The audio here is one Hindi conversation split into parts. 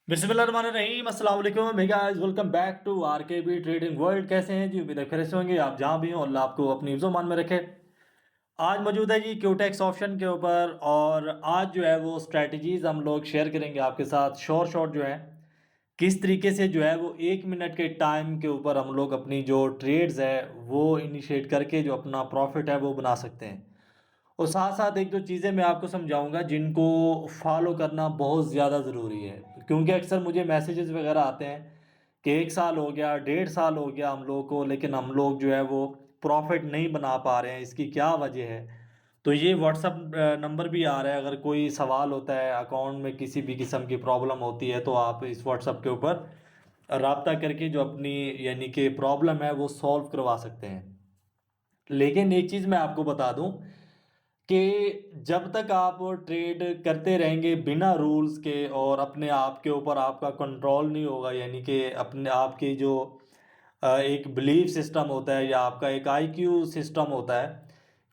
बिस्मिल्लाहिर्रहमानिर्रहीम अस्सलाम वालेकुम hey guys, welcome back to RKB Trading World. कैसे हैं जी? उम्मीद है खैरियत से होंगे। आप जहां भी हों अल्लाह आपको अपनी हिफ्ज़-ओ-मान में रखे। आज मौजूद है जी क्यूटेक्स ऑप्शन के ऊपर, और आज जो है वो स्ट्रैटेजीज हम लोग शेयर करेंगे आपके साथ। शॉर्ट जो है किस तरीके से जो है वो 1 मिनट के टाइम के ऊपर हम लोग अपनी जो ट्रेड्स है वो इनिशिएट करके जो अपना प्रॉफिट है वो बना सकते हैं। और साथ साथ एक दो चीज़ें मैं आपको समझाऊंगा जिनको फॉलो करना बहुत ज़्यादा ज़रूरी है, क्योंकि अक्सर मुझे मैसेजेस वगैरह आते हैं कि 1 साल हो गया, 1.5 साल हो गया हम लोग को, लेकिन हम लोग जो है वो प्रॉफिट नहीं बना पा रहे हैं। इसकी क्या वजह है? तो ये व्हाट्सअप नंबर भी आ रहा है। अगर कोई सवाल होता है, अकाउंट में किसी भी किस्म की प्रॉब्लम होती है, तो आप इस व्हाट्सअप के ऊपर राब्ता करके जो अपनी यानी कि प्रॉब्लम है वो सॉल्व करवा सकते हैं। लेकिन एक चीज़ मैं आपको बता दूं कि जब तक आप ट्रेड करते रहेंगे बिना रूल्स के और अपने आप के ऊपर आपका कंट्रोल नहीं होगा, यानी कि अपने आप की जो एक बिलीफ सिस्टम होता है या आपका एक आईक्यू सिस्टम होता है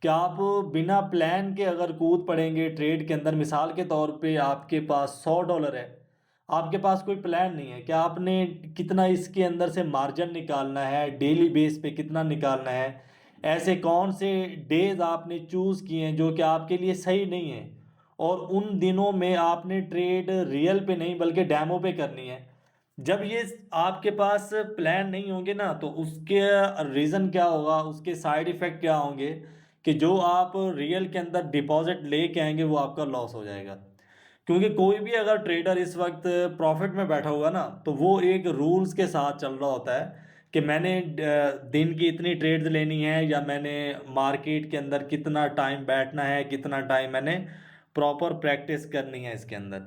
कि आप बिना प्लान के अगर कूद पड़ेंगे ट्रेड के अंदर। मिसाल के तौर पे आपके पास $100 है, आपके पास कोई प्लान नहीं है कि आपने कितना इसके अंदर से मार्जिन निकालना है, डेली बेस पे कितना निकालना है, ऐसे कौन से डेज आपने चूज़ किए हैं जो कि आपके लिए सही नहीं है, और उन दिनों में आपने ट्रेड रियल पे नहीं बल्कि डैमो पे करनी है। जब ये आपके पास प्लान नहीं होंगे ना, तो उसके रीज़न क्या होगा, उसके साइड इफ़ेक्ट क्या होंगे कि जो आप रियल के अंदर डिपॉज़िट लेके आएँगे वो आपका लॉस हो जाएगा। क्योंकि कोई भी अगर ट्रेडर इस वक्त प्रॉफिट में बैठा होगा ना, तो वो एक रूल्स के साथ चल रहा होता है कि मैंने दिन की इतनी ट्रेड्स लेनी है, या मैंने मार्केट के अंदर कितना टाइम बैठना है, कितना टाइम मैंने प्रॉपर प्रैक्टिस करनी है इसके अंदर।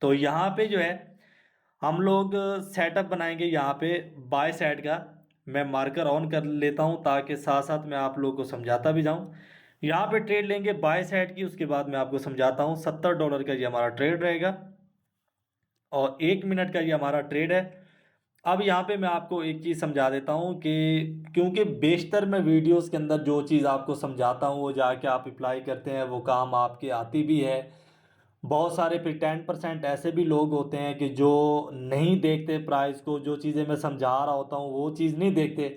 तो यहाँ पे जो है हम लोग सेटअप बनाएंगे यहाँ पे बाय साइड का। मैं मार्कर ऑन कर लेता हूँ ताकि साथ साथ मैं आप लोगों को समझाता भी जाऊँ। यहाँ पे ट्रेड लेंगे बाय साइड की, उसके बाद मैं आपको समझाता हूँ। $70 का ये हमारा ट्रेड रहेगा और 1 मिनट का ये हमारा ट्रेड है। अब यहाँ पे मैं आपको एक चीज़ समझा देता हूँ कि क्योंकि बेशतर मैं वीडियोस के अंदर जो चीज़ आपको समझाता हूँ वो जाके आप अप्लाई करते हैं, वो काम आपके आती भी है। बहुत सारे फिर 10% ऐसे भी लोग होते हैं कि जो नहीं देखते प्राइस को, जो चीज़ें मैं समझा रहा होता हूँ वो चीज़ नहीं देखते।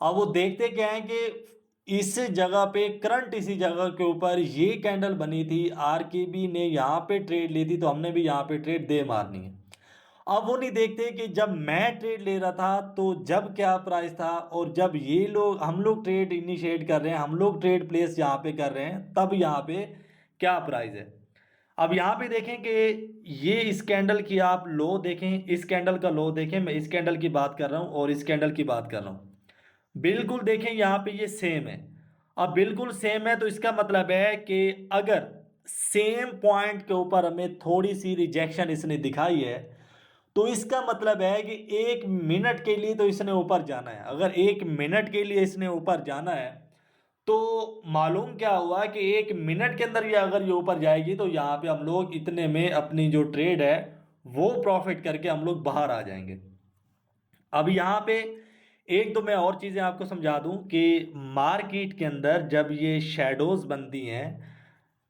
अब वो देखते क्या है कि इस जगह पे करंट इसी जगह के ऊपर ये कैंडल बनी थी, आरकेबी ने यहाँ पे ट्रेड ली थी, तो हमने भी यहाँ पे ट्रेड दे मारनी है। अब वो नहीं देखते कि जब मैं ट्रेड ले रहा था तो जब क्या प्राइस था, और जब ये लोग हम लोग ट्रेड इनिशिएट कर रहे हैं, हम लोग ट्रेड प्लेस यहाँ पे कर रहे हैं, तब यहाँ पे क्या प्राइस है। अब यहाँ पे देखें कि ये इस कैंडल की आप लो देखें, इस कैंडल का लो देखें। मैं इस कैंडल की बात कर रहा हूँ और इस कैंडल की बात कर रहा हूँ। बिल्कुल देखें यहाँ पे ये सेम है। अब बिल्कुल सेम है तो इसका मतलब है कि अगर सेम पॉइंट के ऊपर हमें थोड़ी सी रिजेक्शन इसने दिखाई है, तो इसका मतलब है कि 1 मिनट के लिए तो इसने ऊपर जाना है। अगर 1 मिनट के लिए इसने ऊपर जाना है, तो मालूम क्या हुआ कि 1 मिनट के अंदर ये अगर ये ऊपर जाएगी तो यहाँ पे हम लोग इतने में अपनी जो ट्रेड है वो प्रॉफिट करके हम लोग बाहर आ जाएंगे। अब यहाँ पे एक दो मैं और चीज़ें आपको समझा दूं कि मार्केट के अंदर जब ये शैडोज बनती हैं,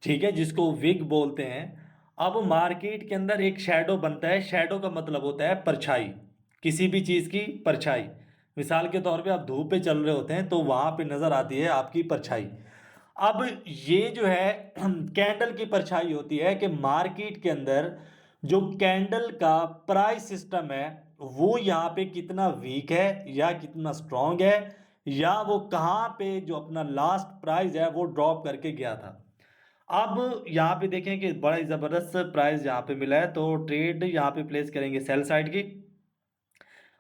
ठीक है, जिसको विग बोलते हैं। अब मार्केट के अंदर एक शैडो बनता है। शैडो का मतलब होता है परछाई, किसी भी चीज़ की परछाई। मिसाल के तौर पे आप धूप पे चल रहे होते हैं तो वहां पे नजर आती है आपकी परछाई। अब ये जो है कैंडल की परछाई होती है कि मार्केट के अंदर जो कैंडल का प्राइस सिस्टम है वो यहाँ पे कितना वीक है या कितना स्ट्रांग है, या वो कहाँ पे जो अपना लास्ट प्राइस है वो ड्रॉप करके गया था। अब यहाँ पे देखें कि बड़ा ही ज़बरदस्त प्राइस यहाँ पे मिला है, तो ट्रेड यहाँ पे प्लेस करेंगे सेल साइड की।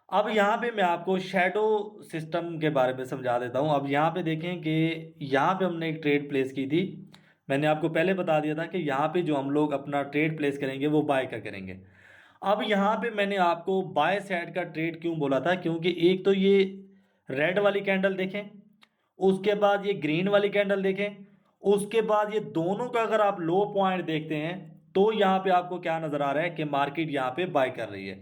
अब यहाँ पे मैं आपको शैडो सिस्टम के बारे में समझा देता हूँ। अब यहाँ पे देखें कि यहाँ पे हमने एक ट्रेड प्लेस की थी। मैंने आपको पहले बता दिया था कि यहाँ पे जो हम लोग अपना ट्रेड प्लेस करेंगे वो बाय का करेंगे। अब यहाँ पे मैंने आपको बाय साइड का ट्रेड क्यों बोला था, क्योंकि एक तो ये रेड वाली कैंडल देखें, उसके बाद ये ग्रीन वाली कैंडल देखें, उसके बाद ये दोनों का अगर आप लो पॉइंट देखते हैं तो यहाँ पे आपको क्या नज़र आ रहा है कि मार्केट यहाँ पे बाय कर रही है।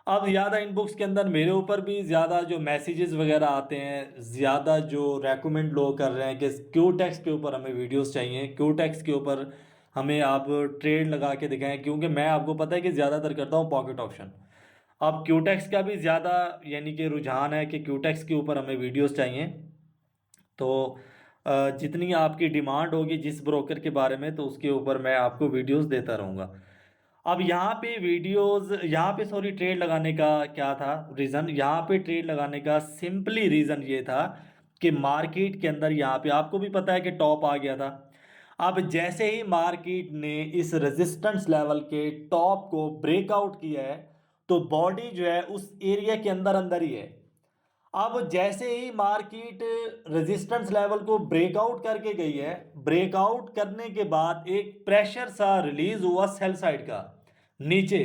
अब ज़्यादा इनबॉक्स के अंदर मेरे ऊपर भी ज़्यादा जो मैसेजेस वगैरह आते हैं, ज़्यादा जो रेकमेंड लोग कर रहे हैं कि क्यूटेक्स के ऊपर हमें वीडियोस चाहिए, क्यूटेक्स के ऊपर हमें आप ट्रेड लगा के दिखाएं, क्योंकि मैं आपको पता है कि ज़्यादातर करता हूँ पॉकेट ऑप्शन। अब क्यूटेक्स का भी ज़्यादा यानी कि रुझान है कि क्यूटेक्स के ऊपर हमें वीडियोस चाहिए। तो जितनी आपकी डिमांड होगी जिस ब्रोकर के बारे में, तो उसके ऊपर मैं आपको वीडियोस देता रहूँगा। अब यहाँ पे वीडियोस, यहाँ पे सॉरी, ट्रेड लगाने का क्या था रीज़न, यहाँ पे ट्रेड लगाने का सिंपली रीज़न ये था कि मार्केट के अंदर यहाँ पे आपको भी पता है कि टॉप आ गया था। अब जैसे ही मार्केट ने इस रेजिस्टेंस लेवल के टॉप को ब्रेकआउट किया है, तो बॉडी जो है उस एरिया के अंदर अंदर ही है। अब जैसे ही मार्केट रेजिस्टेंस लेवल को ब्रेकआउट करके गई है, ब्रेकआउट करने के बाद एक प्रेशर सा रिलीज हुआ सेल साइड का नीचे।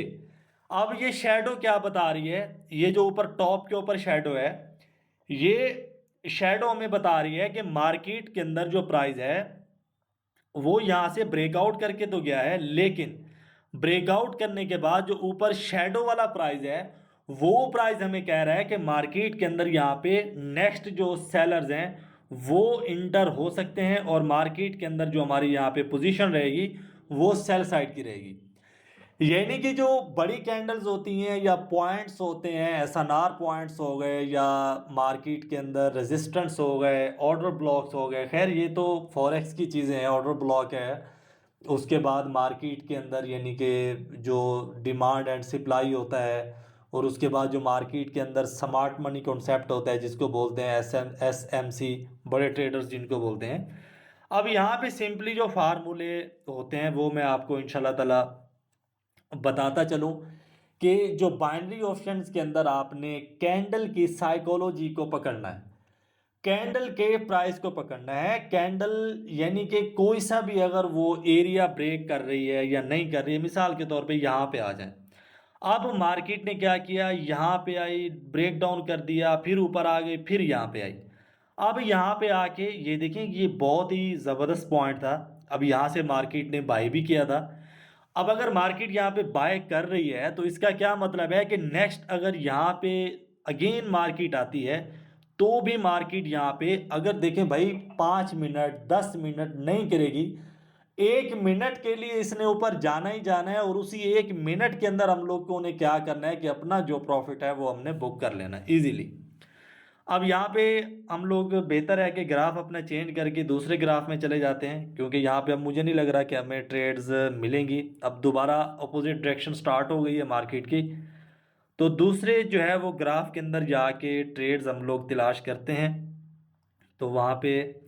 अब ये शेडो क्या बता रही है, ये जो ऊपर टॉप के ऊपर शेडो है, ये शेडो हमें बता रही है कि मार्केट के अंदर जो प्राइस है वो यहाँ से ब्रेकआउट करके तो गया है, लेकिन ब्रेकआउट करने के बाद जो ऊपर शेडो वाला प्राइस है, वो प्राइस हमें कह रहा है कि मार्केट के अंदर यहाँ पे नेक्स्ट जो सेलर्स हैं वो इंटर हो सकते हैं, और मार्केट के अंदर जो हमारी यहाँ पे पोजीशन रहेगी वो सेल साइड की रहेगी। यानी कि जो बड़ी कैंडल्स होती हैं या पॉइंट्स होते हैं, एसएनआर पॉइंट्स हो गए या मार्केट के अंदर रेजिस्टेंस हो गए, ऑर्डर ब्लॉक्स हो गए, खैर ये तो फॉरेक्स की चीज़ें हैं, ऑर्डर ब्लॉक है। उसके बाद मार्केट के अंदर यानी कि जो डिमांड एंड सप्लाई होता है, और उसके बाद जो मार्केट के अंदर स्मार्ट मनी कॉन्सेप्ट होता है जिसको बोलते हैं एस एम सी, बड़े ट्रेडर्स जिनको बोलते हैं। अब यहाँ पे सिंपली जो फार्मूले होते हैं वो मैं आपको इंशाल्लाह ताला बताता चलूं कि जो बाइनरी ऑप्शंस के अंदर आपने कैंडल की साइकोलॉजी को पकड़ना है, कैंडल के प्राइस को पकड़ना है। कैंडल यानी कि कोई सा भी अगर वो एरिया ब्रेक कर रही है या नहीं कर रही है, मिसाल के तौर पे यहाँ पे आ जाए। अब मार्केट ने क्या किया, यहाँ पे आई, ब्रेक डाउन कर दिया, फिर ऊपर आ गई, फिर यहाँ पे आई। अब यहाँ पे आके ये देखें, ये बहुत ही ज़बरदस्त पॉइंट था। अब यहाँ से मार्केट ने बाई भी किया था। अब अगर मार्केट यहाँ पे बाय कर रही है तो इसका क्या मतलब है कि नेक्स्ट अगर यहाँ पे अगेन मार्केट आती है, तो भी मार्केट यहाँ पे अगर देखें भाई 5 मिनट 10 मिनट नहीं करेगी, 1 मिनट के लिए इसने ऊपर जाना ही जाना है, और उसी 1 मिनट के अंदर हम लोगों ने क्या करना है कि अपना जो प्रॉफिट है वो हमने बुक कर लेना है इजीली। अब यहाँ पे हम लोग बेहतर है कि ग्राफ अपना चेंज करके दूसरे ग्राफ में चले जाते हैं, क्योंकि यहाँ पे अब मुझे नहीं लग रहा कि हमें ट्रेड्स मिलेंगी। अब दोबारा अपोजिट डायरेक्शन स्टार्ट हो गई है मार्केट की, तो दूसरे जो है वो ग्राफ के अंदर जाके ट्रेड्स हम लोग तलाश करते हैं। तो वहाँ पे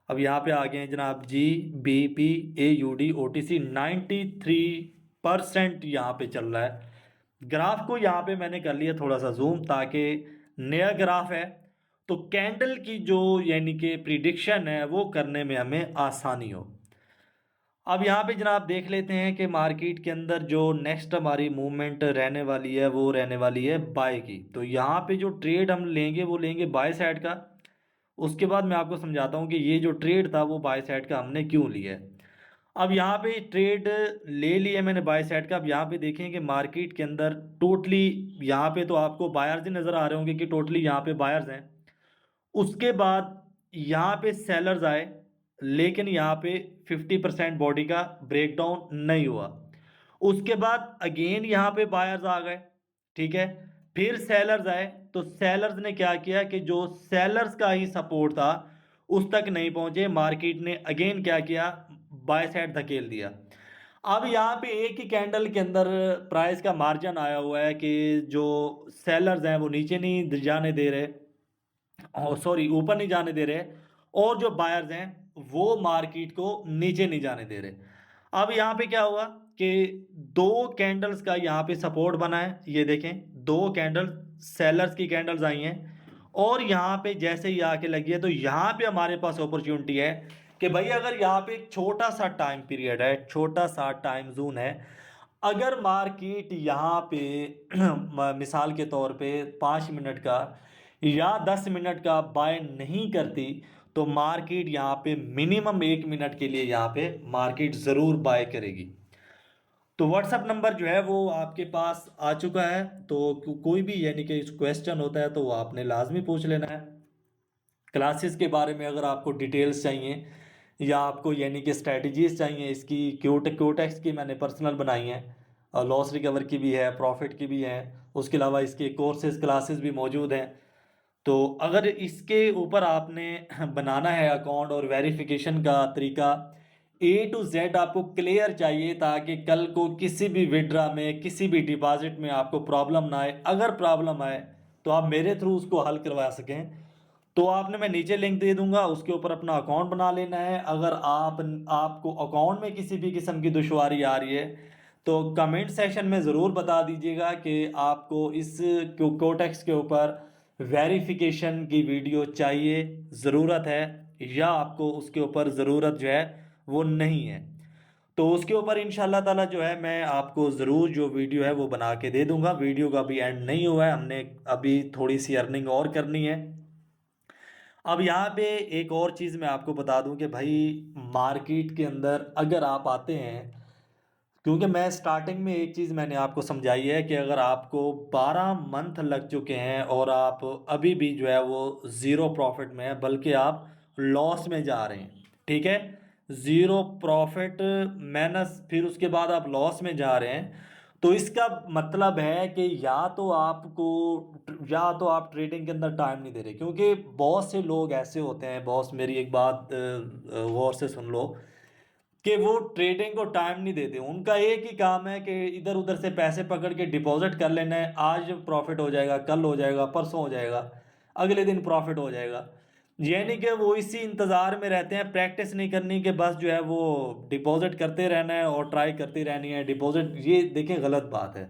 अब यहाँ पे आ गए हैं जनाब GBP AUD OTC 93% यहाँ पे चल रहा है। ग्राफ को यहाँ पे मैंने कर लिया थोड़ा सा जूम, ताकि नया ग्राफ है तो कैंडल की जो यानी कि प्रिडिक्शन है वो करने में हमें आसानी हो। अब यहाँ पे जनाब देख लेते हैं कि मार्केट के अंदर जो नेक्स्ट हमारी मूवमेंट रहने वाली है वो रहने वाली है बाय की। तो यहाँ पे जो ट्रेड हम लेंगे वो लेंगे बाय साइड का। उसके बाद मैं आपको समझाता हूँ कि ये जो ट्रेड था वो बाय साइड का हमने क्यों लिया है। अब यहाँ पे ट्रेड ले लिया मैंने बाय साइड का। अब यहाँ पे देखें कि मार्केट के अंदर टोटली यहाँ पे तो आपको बायर्स ही नज़र आ रहे होंगे कि टोटली यहाँ पे बायर्स हैं। उसके बाद यहाँ पे सेलर्स आए, लेकिन यहाँ पे 50% बॉडी का ब्रेकडाउन नहीं हुआ। उसके बाद अगेन यहाँ पे बायर्स आ गए, ठीक है, फिर सेलर्स आए, तो सेलर्स ने क्या किया कि जो सेलर्स का ही सपोर्ट था उस तक नहीं पहुंचे, मार्केट ने अगेन क्या किया, बाय साइड धकेल दिया। अब यहाँ पे एक ही कैंडल के अंदर प्राइस का मार्जिन आया हुआ है कि जो सेलर्स हैं वो नीचे नहीं जाने दे रहे, और सॉरी ऊपर नहीं जाने दे रहे, और जो बायर्स हैं वो मार्केट को नीचे नहीं जाने दे रहे। अब यहाँ पे क्या हुआ कि दो कैंडल्स का यहाँ पे सपोर्ट बना है, ये देखें, दो कैंडल सेलर्स की कैंडल्स आई हैं, और यहाँ पे जैसे ही आके लगी है, तो यहाँ पे हमारे पास अपॉर्चुनिटी है कि भाई अगर यहाँ पे एक छोटा सा टाइम पीरियड है, छोटा सा टाइम जोन है, अगर मार्केट यहाँ पे मिसाल के तौर पे 5 मिनट का या 10 मिनट का बाय नहीं करती, तो मार्केट यहाँ पे मिनिमम 1 मिनट के लिए यहाँ पे मार्केट ज़रूर बाय करेगी। तो व्हाट्सअप नंबर जो है वो आपके पास आ चुका है, तो कोई भी यानी कि क्वेश्चन होता है तो वो आपने लाजमी पूछ लेना है। क्लासेस के बारे में अगर आपको डिटेल्स चाहिए या आपको यानी कि स्ट्रैटेजीज चाहिए इसकी, क्यूटेक्स की मैंने पर्सनल बनाई हैं, और लॉस रिकवर की भी है, प्रॉफिट की भी है। उसके अलावा इसके कोर्सेज क्लासेस भी मौजूद हैं। तो अगर इसके ऊपर आपने बनाना है अकाउंट और वेरिफिकेशन का तरीका A to Z आपको क्लियर चाहिए, ताकि कल को किसी भी विड्रा में, किसी भी डिपॉजिट में आपको प्रॉब्लम ना आए। अगर प्रॉब्लम आए तो आप मेरे थ्रू उसको हल करवा सकें, तो आपने, मैं नीचे लिंक दे दूंगा, उसके ऊपर अपना अकाउंट बना लेना है। अगर आपको अकाउंट में किसी भी किस्म की दुश्वारी आ रही है तो कमेंट सेक्शन में ज़रूर बता दीजिएगा कि आपको इस कोटेक्स के ऊपर वेरिफिकेशन की वीडियो चाहिए, ज़रूरत है, या आपको उसके ऊपर ज़रूरत जो है वो नहीं है। तो उसके ऊपर इंशाल्लाह ताला जो है मैं आपको ज़रूर जो वीडियो है वो बना के दे दूंगा। वीडियो का अभी एंड नहीं हुआ है, हमने अभी थोड़ी सी अर्निंग और करनी है। अब यहाँ पे एक और चीज़ मैं आपको बता दूं कि भाई, मार्केट के अंदर अगर आप आते हैं, क्योंकि मैं स्टार्टिंग में एक चीज़ मैंने आपको समझाई है कि अगर आपको 12 मंथ लग चुके हैं और आप अभी भी जो है वो ज़ीरो प्रॉफिट में है, बल्कि आप लॉस में जा रहे हैं, ठीक है, ज़ीरो प्रॉफिट माइनस, फिर उसके बाद आप लॉस में जा रहे हैं, तो इसका मतलब है कि या तो आप ट्रेडिंग के अंदर टाइम नहीं दे रहे। क्योंकि बहुत से लोग ऐसे होते हैं, बॉस, मेरी एक बात गौर से सुन लो, कि वो ट्रेडिंग को टाइम नहीं देते। उनका एक ही काम है कि इधर उधर से पैसे पकड़ के डिपॉजिट कर लेना है, आज प्रॉफिट हो जाएगा, कल हो जाएगा, परसों हो जाएगा, अगले दिन प्रॉफिट हो जाएगा। यानी कि वो इसी इंतज़ार में रहते हैं, प्रैक्टिस नहीं करनी, कि बस जो है वो डिपॉजिट करते रहना है और ट्राई करती रहनी है डिपॉजिट। ये देखें, गलत बात है।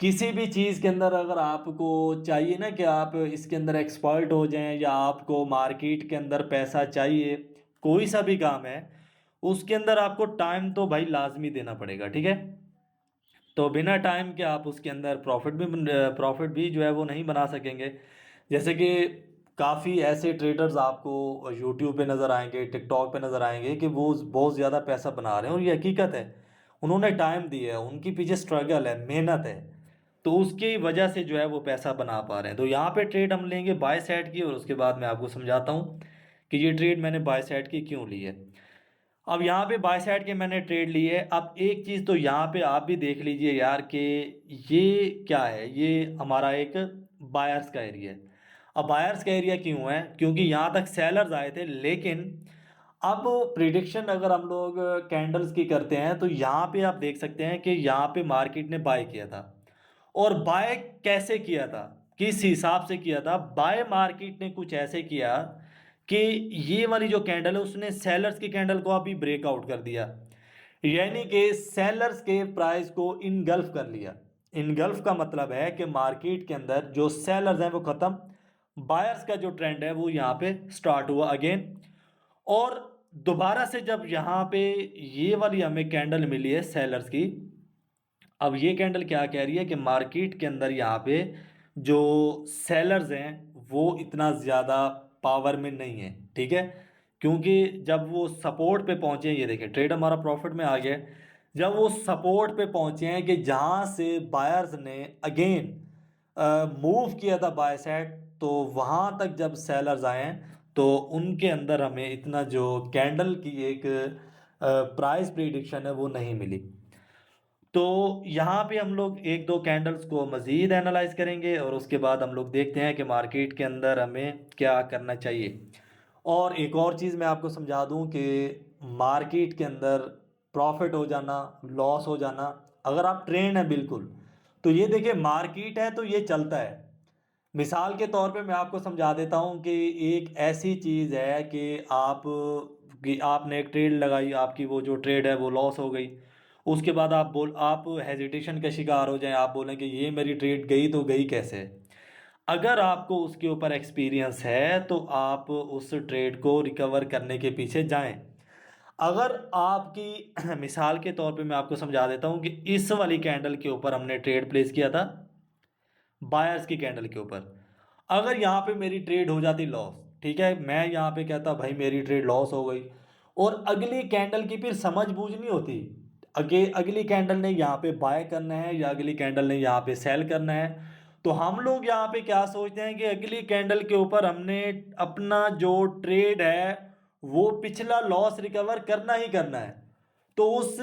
किसी भी चीज़ के अंदर अगर आपको चाहिए ना कि आप इसके अंदर एक्सपर्ट हो जाएं, या आपको मार्केट के अंदर पैसा चाहिए, कोई सा भी काम है, उसके अंदर आपको टाइम तो भाई लाजमी देना पड़ेगा, ठीक है। तो बिना टाइम के आप उसके अंदर प्रॉफिट भी जो है वो नहीं बना सकेंगे। जैसे कि काफ़ी ऐसे ट्रेडर्स आपको यूट्यूब पे नज़र आएंगे, टिकटॉक पे नज़र आएंगे, कि वो बहुत ज़्यादा पैसा बना रहे हैं, और ये हकीकत है। उन्होंने टाइम दिया है, उनकी पीछे स्ट्रगल है, मेहनत है, तो उसकी वजह से जो है वो पैसा बना पा रहे हैं। तो यहाँ पे ट्रेड हम लेंगे बाय साइड की, और उसके बाद मैं आपको समझाता हूँ कि ये ट्रेड मैंने बाय साइड की क्यों ली है। अब यहाँ पे बाय साइड के मैंने ट्रेड ली है। अब एक चीज़ तो यहाँ पे आप भी देख लीजिए यार, कि ये क्या है, ये हमारा एक बायर्स का एरिया है। अब बायर्स का एरिया क्यों है? क्योंकि यहाँ तक सेलर्स आए थे, लेकिन अब प्रिडिक्शन अगर हम लोग कैंडल्स की करते हैं, तो यहाँ पे आप देख सकते हैं कि यहाँ पे मार्केट ने बाय किया था। और बाय कैसे किया था, किस हिसाब से किया था? बाय मार्केट ने कुछ ऐसे किया कि ये वाली जो कैंडल है, उसने सेलर्स की कैंडल को अभी ब्रेकआउट कर दिया, यानी कि सेलर्स के प्राइस को इनगल्फ कर लिया। इनगल्फ का मतलब है कि मार्केट के अंदर जो सेलर्स हैं वो खत्म, बायर्स का जो ट्रेंड है वो यहाँ पे स्टार्ट हुआ अगेन। और दोबारा से जब यहाँ पे ये वाली हमें कैंडल मिली है सेलर्स की, अब ये कैंडल क्या कह रही है कि मार्केट के अंदर यहाँ पे जो सेलर्स हैं वो इतना ज़्यादा पावर में नहीं है, ठीक है। क्योंकि जब वो सपोर्ट पे पहुंचे, ये देखें ट्रेड हमारा प्रॉफिट में आ गया है। जब वो सपोर्ट पे पहुंचे हैं कि जहां से बायर्स ने अगेन मूव किया था बाय साइड, तो वहां तक जब सेलर्स आए हैं, तो उनके अंदर हमें इतना जो कैंडल की एक प्राइस प्रिडिक्शन है वो नहीं मिली। तो यहाँ पे हम लोग एक दो कैंडल्स को मज़ीद एनालाइज करेंगे, और उसके बाद हम लोग देखते हैं कि मार्केट के अंदर हमें क्या करना चाहिए। और एक और चीज़ मैं आपको समझा दूं कि मार्केट के अंदर प्रॉफिट हो जाना, लॉस हो जाना, अगर आप ट्रेंड है बिल्कुल, तो ये देखिए मार्केट है तो ये चलता है। मिसाल के तौर पे मैं आपको समझा देता हूँ कि एक ऐसी चीज़ है कि आपने एक ट्रेड लगाई, आपकी वो जो ट्रेड है वो लॉस हो गई। उसके बाद आप हेजिटेशन का शिकार हो जाएं, आप बोलें कि ये मेरी ट्रेड गई तो गई कैसे। अगर आपको उसके ऊपर एक्सपीरियंस है तो आप उस ट्रेड को रिकवर करने के पीछे जाएं। अगर आपकी मिसाल के तौर पे मैं आपको समझा देता हूँ कि इस वाली कैंडल के ऊपर हमने ट्रेड प्लेस किया था, बायर्स की कैंडल के ऊपर। अगर यहाँ पे मेरी ट्रेड हो जाती लॉस, ठीक है, मैं यहाँ पे कहता भाई मेरी ट्रेड लॉस हो गई, और अगली कैंडल की फिर समझ बूझ नहीं होती, अगली कैंडल ने यहाँ पे बाय करना है या अगली कैंडल ने यहाँ पे सेल करना है। तो हम लोग यहाँ पे क्या सोचते हैं कि अगली कैंडल के ऊपर हमने अपना जो ट्रेड है वो पिछला लॉस रिकवर करना ही करना है। तो उस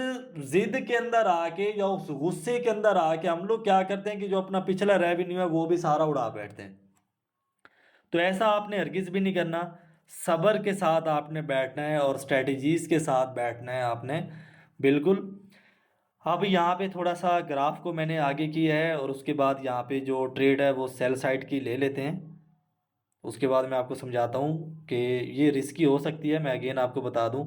जिद के अंदर आके या उस गुस्से के अंदर आके हम लोग क्या करते हैं कि जो अपना पिछला रेवेन्यू है वो भी सारा उड़ा बैठते हैं। तो ऐसा आपने हरगिज भी नहीं करना। सब्र के साथ आपने बैठना है और स्ट्रेटजीज के साथ बैठना है आपने, बिल्कुल। अब यहाँ पे थोड़ा सा ग्राफ को मैंने आगे किया है और उसके बाद यहाँ पे जो ट्रेड है वो सेल साइड की ले लेते हैं। उसके बाद मैं आपको समझाता हूँ कि ये रिस्की हो सकती है, मैं अगेन आपको बता दूँ।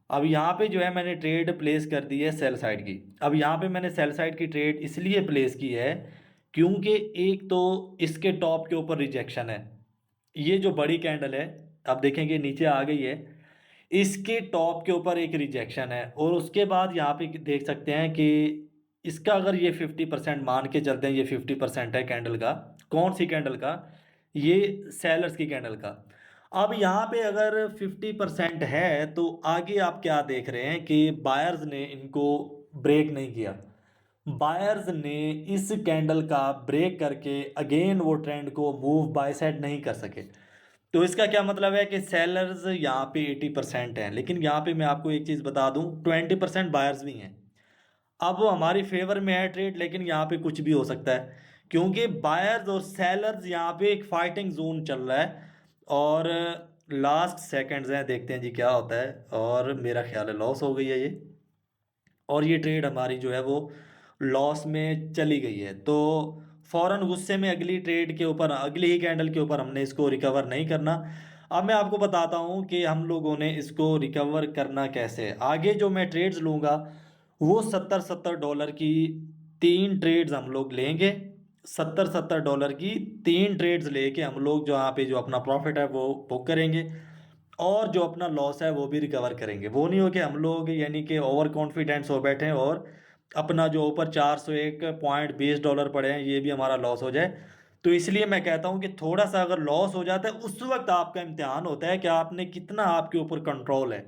अब यहाँ पे जो है मैंने ट्रेड प्लेस कर दी है सेल साइड की। अब यहाँ पे मैंने सेल साइड की ट्रेड इसलिए प्लेस की है क्योंकि एक तो इसके टॉप के ऊपर रिजेक्शन है। ये जो बड़ी कैंडल है, आप देखेंगे नीचे आ गई है, इसके टॉप के ऊपर एक रिजेक्शन है। और उसके बाद यहाँ पे देख सकते हैं कि इसका अगर ये 50% मान के चलते हैं, ये 50% है कैंडल का। कौन सी कैंडल का? ये सेलर्स की कैंडल का। अब यहाँ पे अगर 50% है तो आगे आप क्या देख रहे हैं कि बायर्स ने इनको ब्रेक नहीं किया। बायर्स ने इस कैंडल का ब्रेक करके अगेन वो ट्रेंड को मूव बाय साइड नहीं कर सके। तो इसका क्या मतलब है कि सेलर्स यहाँ पे 80% हैं, लेकिन यहाँ पे मैं आपको एक चीज़ बता दूं, 20% बायर्स भी हैं। अब वो हमारी फेवर में है ट्रेड, लेकिन यहाँ पे कुछ भी हो सकता है क्योंकि बायर्स और सेलर्स यहाँ पे एक फाइटिंग जोन चल रहा है। और लास्ट सेकंड्स हैं, देखते हैं जी क्या होता है। और मेरा ख्याल है लॉस हो गई है ये, और ये ट्रेड हमारी जो है वो लॉस में चली गई है। तो फौरन गुस्से में अगली ट्रेड के ऊपर, अगली ही कैंडल के ऊपर हमने इसको रिकवर नहीं करना। अब मैं आपको बताता हूँ कि हम लोगों ने इसको रिकवर करना कैसे है। आगे जो मैं ट्रेड्स लूँगा वो 70-70 डॉलर की 3 ट्रेड्स हम लोग लेंगे। 70-70 डॉलर की 3 ट्रेड्स लेके हम लोग जो यहाँ पे जो अपना प्रॉफिट है वो बुक करेंगे और जो अपना लॉस है वो भी रिकवर करेंगे। वो नहीं हो कि हम लोग यानी कि ओवर कॉन्फिडेंस हो बैठे हैं और अपना जो ऊपर 401.20 डॉलर पड़े हैं ये भी हमारा लॉस हो जाए। तो इसलिए मैं कहता हूँ कि थोड़ा सा अगर लॉस हो जाता है उस वक्त आपका इम्तिहान होता है कि आपने कितना, आपके ऊपर कंट्रोल है,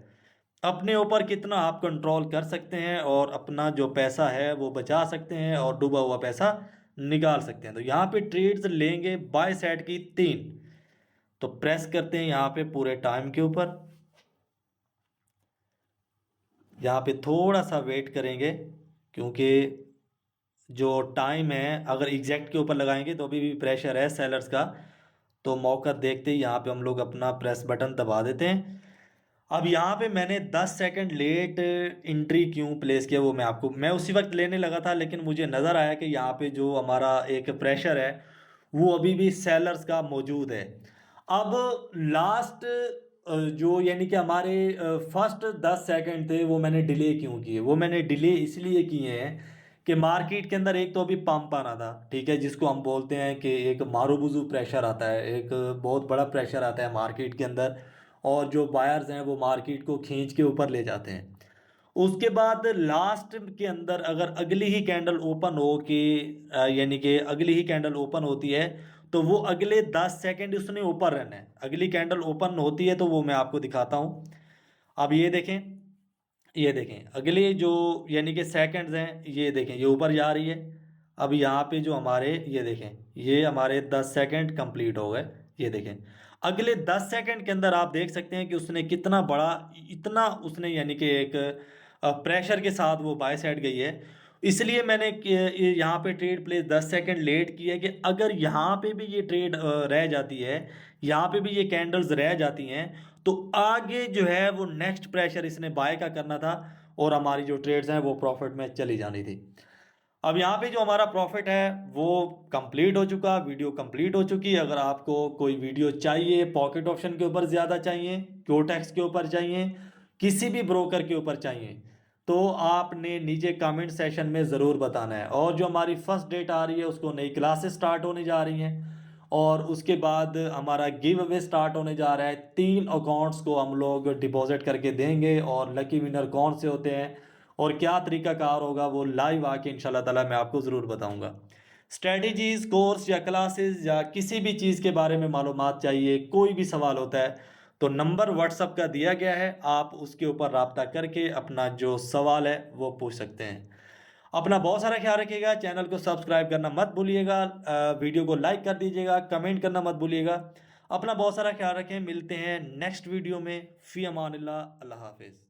अपने ऊपर कितना आप कंट्रोल कर सकते हैं और अपना जो पैसा है वो बचा सकते हैं और डूबा हुआ पैसा निकाल सकते हैं। तो यहाँ पे ट्रेड्स लेंगे बाय साइड की 3। तो प्रेस करते हैं यहाँ पे पूरे टाइम के ऊपर। यहाँ पे थोड़ा सा वेट करेंगे क्योंकि जो टाइम है अगर एग्जैक्ट के ऊपर लगाएंगे तो अभी भी प्रेशर है सेलर्स का। तो मौका देखते ही यहाँ पे हम लोग अपना प्रेस बटन दबा देते हैं। अब यहाँ पे मैंने 10 सेकंड लेट एंट्री क्यों प्लेस किया वो मैं उसी वक्त लेने लगा था, लेकिन मुझे नज़र आया कि यहाँ पे जो हमारा एक प्रेशर है वो अभी भी सेलर्स का मौजूद है। अब लास्ट जो यानी कि हमारे फर्स्ट 10 सेकंड थे वो मैंने डिले क्यों किए? वो मैंने डिले इसलिए किए हैं कि मार्केट के अंदर एक तो अभी पंप आना था, ठीक है, जिसको हम बोलते हैं कि एक मारूबुजू प्रेशर आता है, एक बहुत बड़ा प्रेशर आता है मार्केट के अंदर। और जो बायर्स हैं वो मार्केट को खींच के ऊपर ले जाते हैं। उसके बाद लास्ट के अंदर अगर अगली ही कैंडल ओपन हो के यानी कि अगली ही कैंडल ओपन होती है तो वो अगले 10 सेकंड उसने ऊपर रहना है। अगली कैंडल ओपन होती है तो वो मैं आपको दिखाता हूँ। अब ये देखें, ये देखें अगले जो यानी कि सेकंड्स हैं, ये देखें ये ऊपर जा रही है। अब यहाँ पे जो हमारे ये देखें, ये हमारे 10 सेकंड कंप्लीट हो गए। ये देखें अगले 10 सेकंड के अंदर आप देख सकते हैं कि उसने कितना बड़ा, इतना उसने यानी कि एक प्रेशर के साथ वो बाय साइड गई है। इसलिए मैंने यहाँ पे ट्रेड प्लेस 10 सेकंड लेट की है कि अगर यहाँ पे भी ये ट्रेड रह जाती है, यहाँ पे भी ये कैंडल्स रह जाती हैं, तो आगे जो है वो नेक्स्ट प्रेशर इसने बाय का करना था और हमारी जो ट्रेड्स हैं वो प्रॉफिट में चली जानी थी। अब यहाँ पे जो हमारा प्रॉफिट है वो कंप्लीट हो चुका, वीडियो कंप्लीट हो चुकी। अगर आपको कोई वीडियो चाहिए पॉकेट ऑप्शन के ऊपर ज़्यादा चाहिए, क्योटेक्स के ऊपर चाहिए, किसी भी ब्रोकर के ऊपर चाहिए, तो आपने नीचे कमेंट सेशन में ज़रूर बताना है। और जो हमारी फर्स्ट डेट आ रही है उसको नई क्लासेस स्टार्ट होने जा रही हैं और उसके बाद हमारा गिव अवे स्टार्ट होने जा रहा है। 3 अकाउंट्स को हम लोग डिपॉजिट करके देंगे और लकी विनर कौन से होते हैं और क्या तरीकाकार होगा वो लाइव आके इंशाल्लाह ताला मैं आपको ज़रूर बताऊंगा। स्ट्रेटजीज कोर्स या क्लासेस या किसी भी चीज़ के बारे में मालूमात चाहिए, कोई भी सवाल होता है तो नंबर व्हाट्सअप का दिया गया है, आप उसके ऊपर रब्ता करके अपना जो सवाल है वो पूछ सकते हैं। अपना बहुत सारा ख्याल रखिएगा, चैनल को सब्सक्राइब करना मत भूलिएगा, वीडियो को लाइक कर दीजिएगा, कमेंट करना मत भूलिएगा। अपना बहुत सारा ख्याल रखें। मिलते हैं नेक्स्ट वीडियो में। फ़ी अमानिल्लाह। अल्लाह हाफ़िज़।